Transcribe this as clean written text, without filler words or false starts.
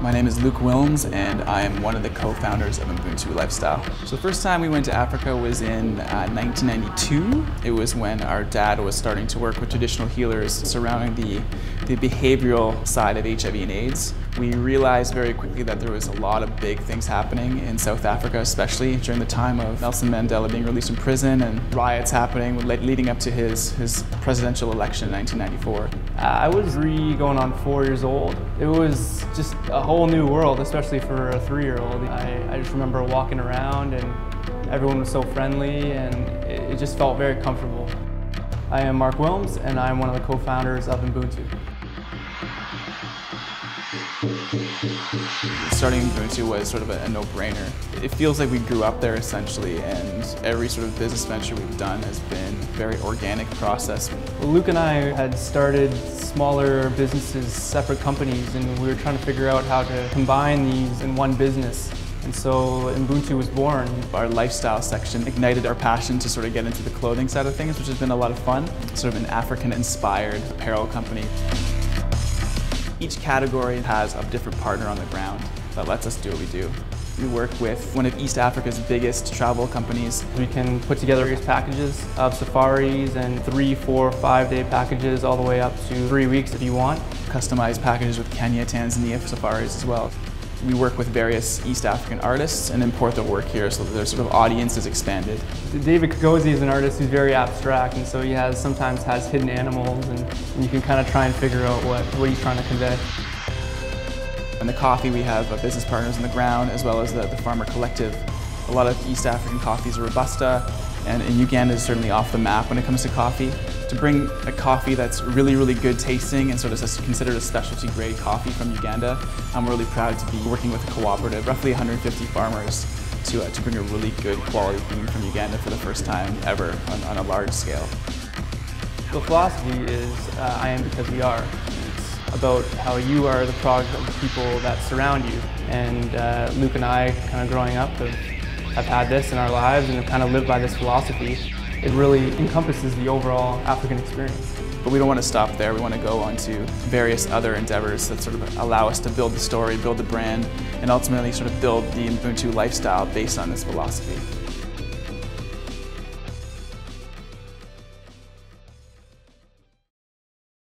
My name is Luke Wilms, and I am one of the co-founders of MBUNTU Lifestyle. So the first time we went to Africa was in 1992. It was when our dad was starting to work with traditional healers surrounding the behavioral side of HIV and AIDS. We realized very quickly that there was a lot of big things happening in South Africa, especially during the time of Nelson Mandela being released from prison and riots happening leading up to his presidential election in 1994. I was going on 4 years old. It was just a whole new world, especially for a 3-year-old. I just remember walking around and everyone was so friendly and it just felt very comfortable. I am Mark Wilms and I'm one of the co-founders of MBUNTU. Starting MBUNTU was sort of a no-brainer. It feels like we grew up there essentially, and every sort of business venture we've done has been a very organic process. Well, Luke and I had started smaller businesses, separate companies, and we were trying to figure out how to combine these in one business. And so MBUNTU was born. Our lifestyle section ignited our passion to sort of get into the clothing side of things, which has been a lot of fun. Sort of an African-inspired apparel company. Each category has a different partner on the ground that lets us do what we do. We work with one of East Africa's biggest travel companies. We can put together various packages of safaris and 3, 4, 5-day packages all the way up to 3 weeks if you want. Customized packages with Kenya, Tanzania safaris as well. We work with various East African artists and import their work here so that their sort of audience is expanded. David Kagozi is an artist who's very abstract, and so he sometimes has hidden animals, and you can kind of try and figure out what he's trying to convey. In the coffee, we have business partners on the ground as well as the Farmer Collective. A lot of East African coffees are Robusta, and Uganda is certainly off the map when it comes to coffee. To bring a coffee that's really, really good tasting and sort of considered a specialty grade coffee from Uganda, I'm really proud to be working with a cooperative, roughly 150 farmers, to bring a really good quality bean from Uganda for the first time ever on a large scale. The philosophy is I am because we are. It's about how you are the product of the people that surround you. And Luke and I, kind of growing up, have had this in our lives and have kind of lived by this philosophy. It really encompasses the overall African experience. But we don't want to stop there. We want to go on to various other endeavors that sort of allow us to build the story, build the brand, and ultimately sort of build the MBUNTU lifestyle based on this philosophy.